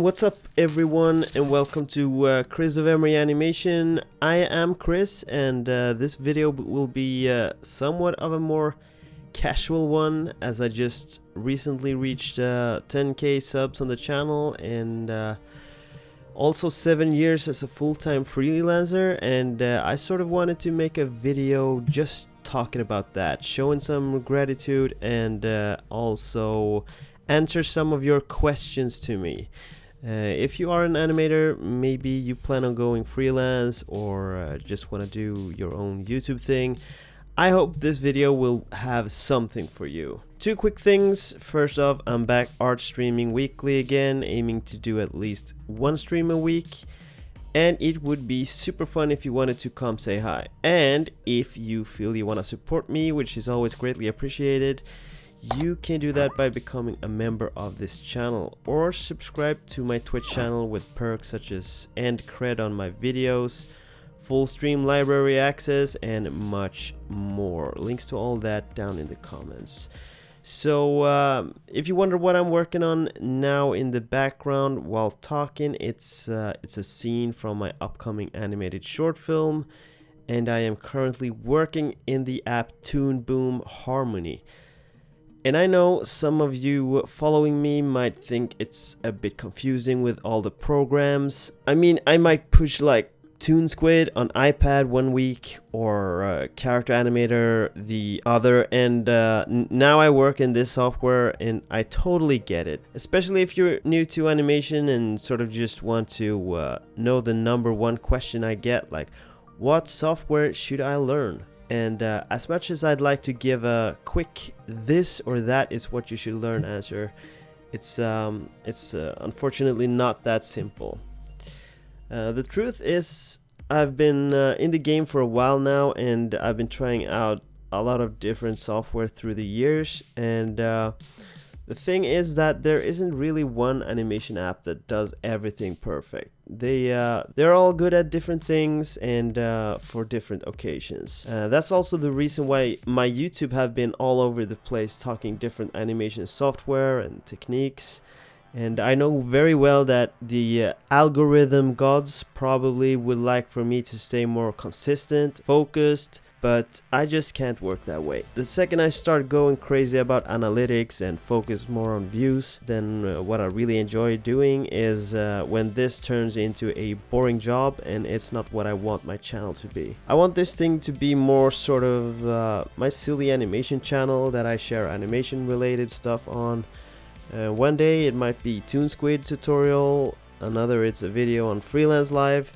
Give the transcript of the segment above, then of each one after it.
what's up everyone, and welcome to Chris of Emery Animation. I am Chris, and this video will be somewhat of a more casual one, as I just recently reached 10k subs on the channel, and also 7 years as a full-time freelancer, and I sort of wanted to make a video just talking about that, showing some gratitude, and also answer some of your questions to me. If you are an animator, maybe you plan on going freelance, or just want to do your own YouTube thing, I hope this video will have something for you. Two quick things. First off, I'm back art streaming weekly again, aiming to do at least one stream a week. And it would be super fun if you wanted to come say hi. And if you feel you want to support me, which is always greatly appreciated, you can do that by becoming a member of this channel, or subscribe to my Twitch channel with perks such as end cred on my videos, full stream library access, and much more. Links to all that down in the comments. So if you wonder what I'm working on now in the background while talking, it's a scene from my upcoming animated short film, and I am currently working in the app Toon Boom Harmony. And I know some of you following me might think it's a bit confusing with all the programs. I mean, I might push like TOONSQUID on iPad one week, or Character Animator the other, and now I work in this software, and I totally get it. Especially if you're new to animation and sort of just want to know the #1 question I get, like, what software should I learn? And as much as I'd like to give a quick this or that is what you should learn answer, it's unfortunately not that simple. The truth is, I've been in the game for a while now, and I've been trying out a lot of different software through the years, and the thing is that there isn't really one animation app that does everything perfect. They're all good at different things, and for different occasions. That's also the reason why my YouTube have been all over the place, talking different animation software and techniques. And I know very well that the algorithm gods probably would like for me to stay more consistent, focused, but I just can't work that way. The second I start going crazy about analytics and focus more on views, then what I really enjoy doing is when this turns into a boring job, and it's not what I want my channel to be. I want this thing to be more sort of my silly animation channel that I share animation related stuff on. One day it might be TOONSQUID tutorial, another it's a video on freelance live,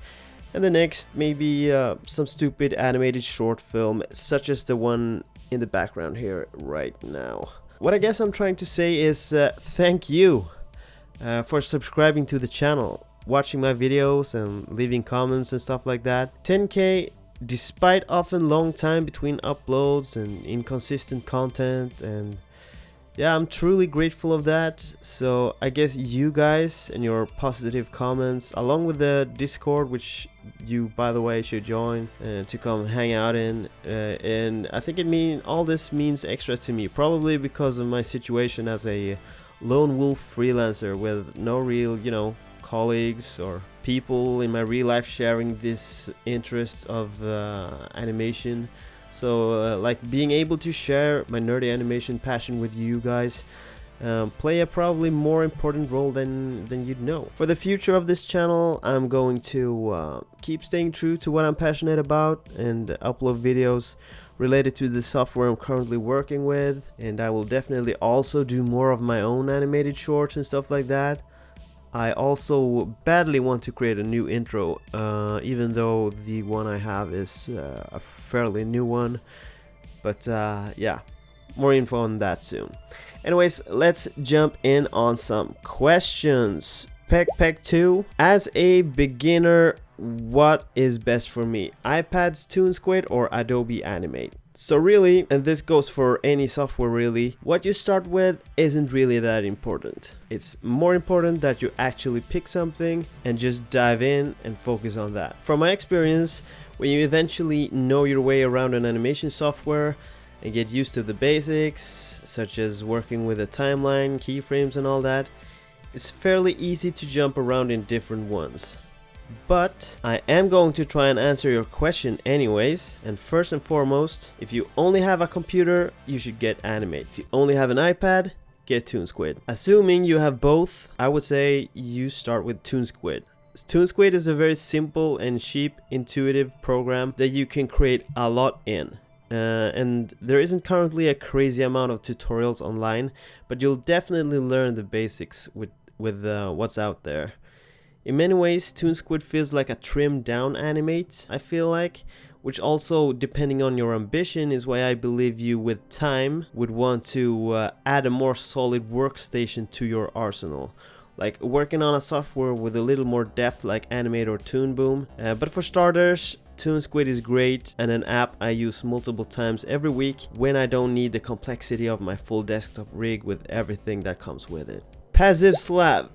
and the next maybe some stupid animated short film such as the one in the background here right now. What I guess I'm trying to say is thank you for subscribing to the channel, watching my videos and leaving comments and stuff like that. 10k despite often long time between uploads and inconsistent content, and yeah, I'm truly grateful of that. So I guess you guys and your positive comments, along with the Discord, which you by the way should join to come hang out in, and I think all this means extra to me, probably because of my situation as a lone wolf freelancer with no real, colleagues or people in my real life sharing this interest of animation. So like being able to share my nerdy animation passion with you guys play a probably more important role than you'd know. For the future of this channel, I'm going to keep staying true to what I'm passionate about and upload videos related to the software I'm currently working with, and I will definitely also do more of my own animated shorts and stuff like that. I also badly want to create a new intro, even though the one I have is a fairly new one. But yeah, more info on that soon. Anyways, let's jump in on some questions. Peck2, as a beginner, what is best for me? iPad's TOONSQUID or Adobe Animate? So really, and this goes for any software really, what you start with isn't really that important. It's more important that you actually pick something and just dive in and focus on that. From my experience, when you eventually know your way around an animation software and get used to the basics, such as working with a timeline, keyframes and all that, it's fairly easy to jump around in different ones. But I am going to try and answer your question anyways. And first and foremost, if you only have a computer, you should get Animate. If you only have an iPad, get TOONSQUID. Assuming you have both, I would say you start with TOONSQUID. TOONSQUID is a very simple and cheap, intuitive program that you can create a lot in. And there isn't currently a crazy amount of tutorials online, but you'll definitely learn the basics with what's out there. In many ways, TOONSQUID feels like a trimmed down Animate, I feel like, which also, depending on your ambition, is why I believe you with time would want to add a more solid workstation to your arsenal. Like working on a software with a little more depth like Animate or Toon Boom. But for starters, TOONSQUID is great and an app I use multiple times every week when I don't need the complexity of my full desktop rig with everything that comes with it. Passive Slab.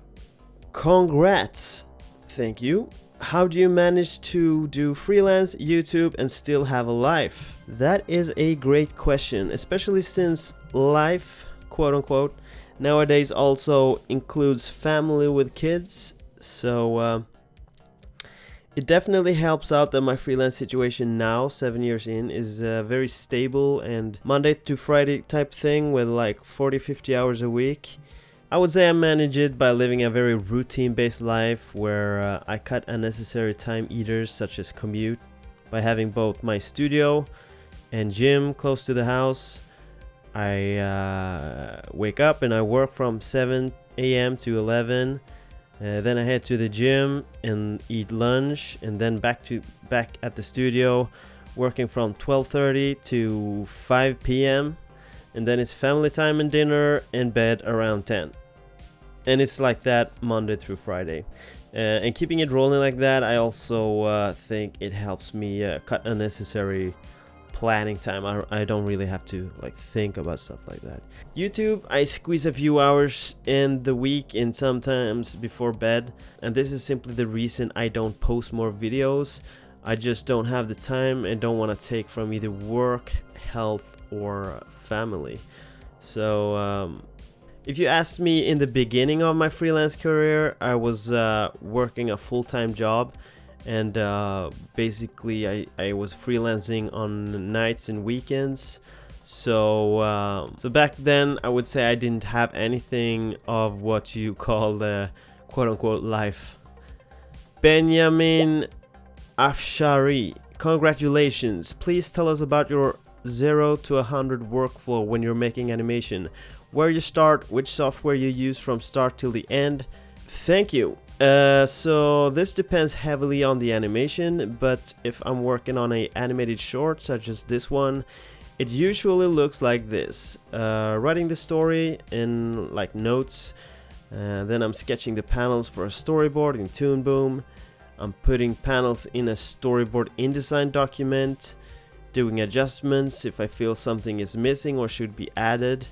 Congrats! Thank you. How do you manage to do freelance, YouTube, and still have a life? That is a great question, especially since life, quote unquote, nowadays also includes family with kids. So it definitely helps out that my freelance situation now, 7 years in, is very stable and Monday to Friday type thing with like 40-50 hours a week. I would say I manage it by living a very routine-based life where I cut unnecessary time eaters such as commute by having both my studio and gym close to the house. I wake up and I work from 7 a.m. to 11. Then I head to the gym and eat lunch, and then back at the studio working from 12:30 to 5 p.m. and then it's family time and dinner and bed around 10. And it's like that Monday through Friday. And keeping it rolling like that, I also think it helps me cut unnecessary planning time. I don't really have to like think about stuff like that. YouTube, I squeeze a few hours in the week and sometimes before bed. And this is simply the reason I don't post more videos. I just don't have the time and don't want to take from either work, health, or family. So if you asked me in the beginning of my freelance career, I was working a full-time job, and basically I was freelancing on nights and weekends. So back then I would say I didn't have anything of what you call the quote-unquote life. Benjamin Afshari, congratulations. Please tell us about your 0 to 100 workflow when you're making animation. Where you start, which software you use from start till the end. Thank you. So this depends heavily on the animation, but if I'm working on an animated short such as this one, it usually looks like this. Writing the story in like notes, then I'm sketching the panels for a storyboard in Toon Boom. I'm putting panels in a storyboard InDesign document, doing adjustments if I feel something is missing or should be added.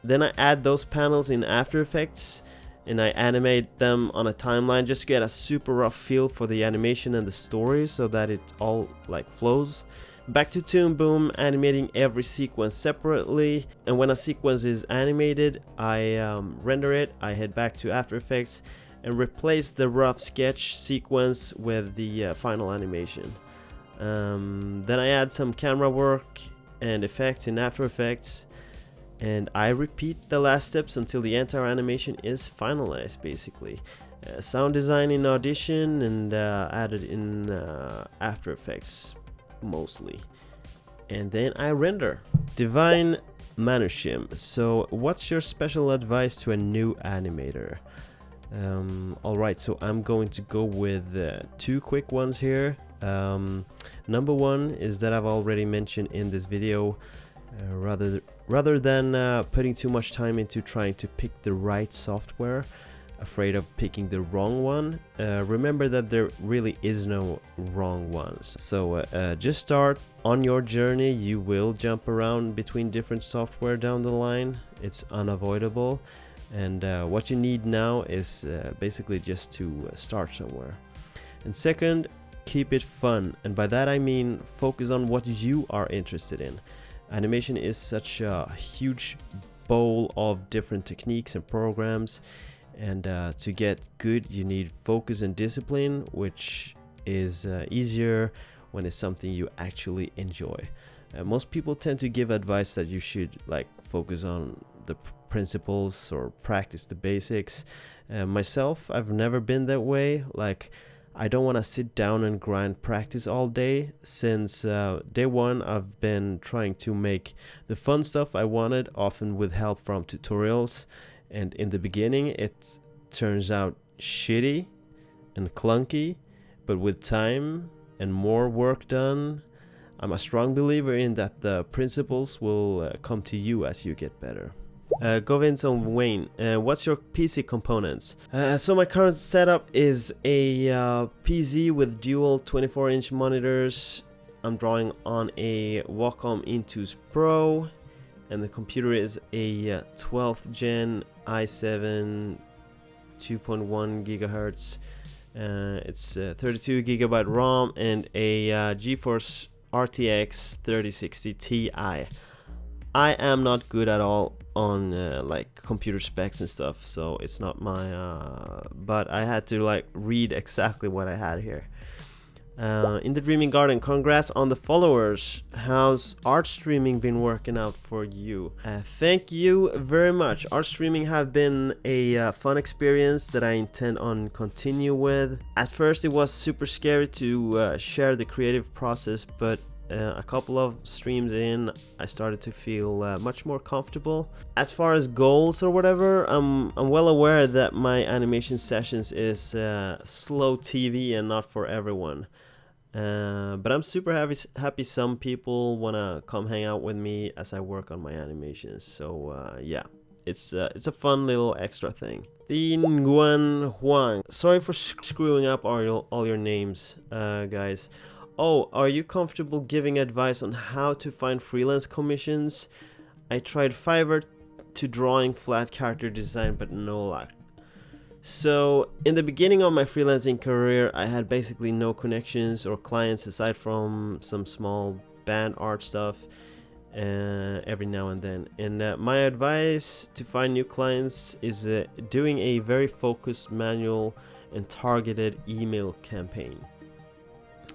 Then I add those panels in After Effects and I animate them on a timeline just to get a super rough feel for the animation and the story so that it all like flows. Back to Toon Boom, animating every sequence separately, and when a sequence is animated, I render it. I head back to After Effects and replace the rough sketch sequence with the final animation. Then I add some camera work and effects in After Effects, and I repeat the last steps until the entire animation is finalized, basically. Sound design in Audition and added in After Effects mostly. And then I render. Divine Manushim, so what's your special advice to a new animator? Alright, so I'm going to go with two quick ones here. Number one is that I've already mentioned in this video. Rather than putting too much time into trying to pick the right software, afraid of picking the wrong one, remember that there really is no wrong ones. So just start on your journey. You will jump around between different software down the line. It's unavoidable, and what you need now is basically just to start somewhere. And second, keep it fun, and by that I mean focus on what you are interested in. Animation is such a huge bowl of different techniques and programs, And to get good, you need focus and discipline, which is easier when it's something you actually enjoy. Most people tend to give advice that you should like focus on the principles or practice the basics. Myself, I've never been that way. Like, I don't want to sit down and grind practice all day. Since day one, I've been trying to make the fun stuff I wanted, often with help from tutorials. And in the beginning, it turns out shitty and clunky, but with time and more work done, I'm a strong believer in that the principles will come to you as you get better. Govins and Wayne, what's your PC components? So my current setup is a PC with dual 24-inch monitors. I'm drawing on a Wacom Intuos Pro, and the computer is a 12th gen i7 2.1 gigahertz. It's 32 gigabyte ROM and a GeForce RTX 3060 Ti. I am not good at all on like computer specs and stuff, so it's not my but I had to like read exactly what I had here. In the Dreaming Garden, congrats on the followers. How's art streaming been working out for you? Thank you very much. Art streaming have been a fun experience that I intend on continue with. At first it was super scary to share the creative process, but a couple of streams in, I started to feel much more comfortable. As far as goals or whatever, I'm well aware that my animation sessions is slow TV and not for everyone. But I'm super happy some people wanna come hang out with me as I work on my animations. So yeah, it's a fun little extra thing. The Nguyen Huang. Sorry for screwing up all your names, guys. Oh, are you comfortable giving advice on how to find freelance commissions? I tried Fiverr to drawing flat character design, but no luck. So in the beginning of my freelancing career, I had basically no connections or clients aside from some small band art stuff every now and then. And my advice to find new clients is doing a very focused, manual and targeted email campaign.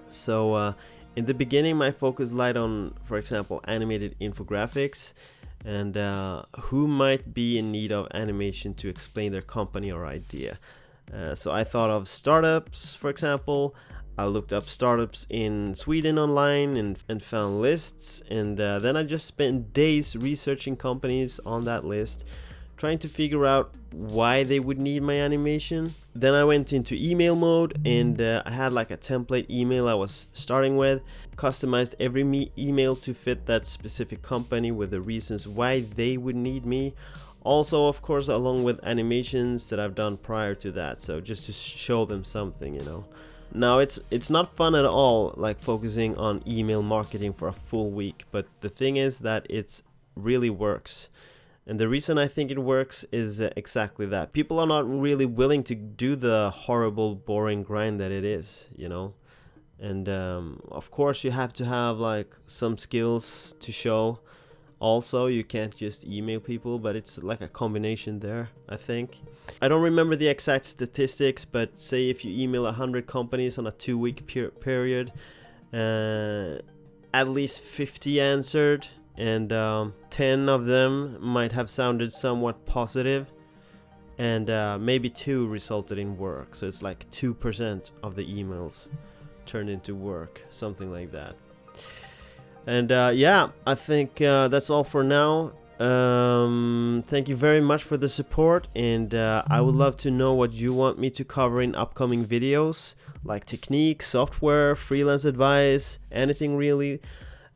So in the beginning, my focus lied on, for example, animated infographics and who might be in need of animation to explain their company or idea. So I thought of startups, for example. I looked up startups in Sweden online and found lists, and then I just spent days researching companies on that list, trying to figure out why they would need my animation. Then I went into email mode, and I had like a template email I was starting with, customized every email to fit that specific company with the reasons why they would need me. Also, of course, along with animations that I've done prior to that, so just to show them something, you know. Now it's not fun at all, like focusing on email marketing for a full week, but the thing is that it really works. And the reason I think it works is exactly that. People are not really willing to do the horrible, boring grind that it is, you know. And of course you have to have like some skills to show. Also, you can't just email people, but it's like a combination there, I think. I don't remember the exact statistics, but say if you email 100 companies on a 2-week period, at least 50 answered, and 10 of them might have sounded somewhat positive, and maybe 2 resulted in work. So it's like 2% of the emails turned into work, something like that. And yeah, I think that's all for now. Thank you very much for the support, and I would love to know what you want me to cover in upcoming videos, like techniques, software, freelance advice, anything really.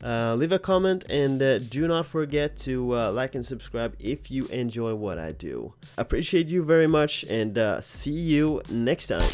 Leave a comment, and do not forget to like and subscribe if you enjoy what I do. Appreciate you very much, and see you next time.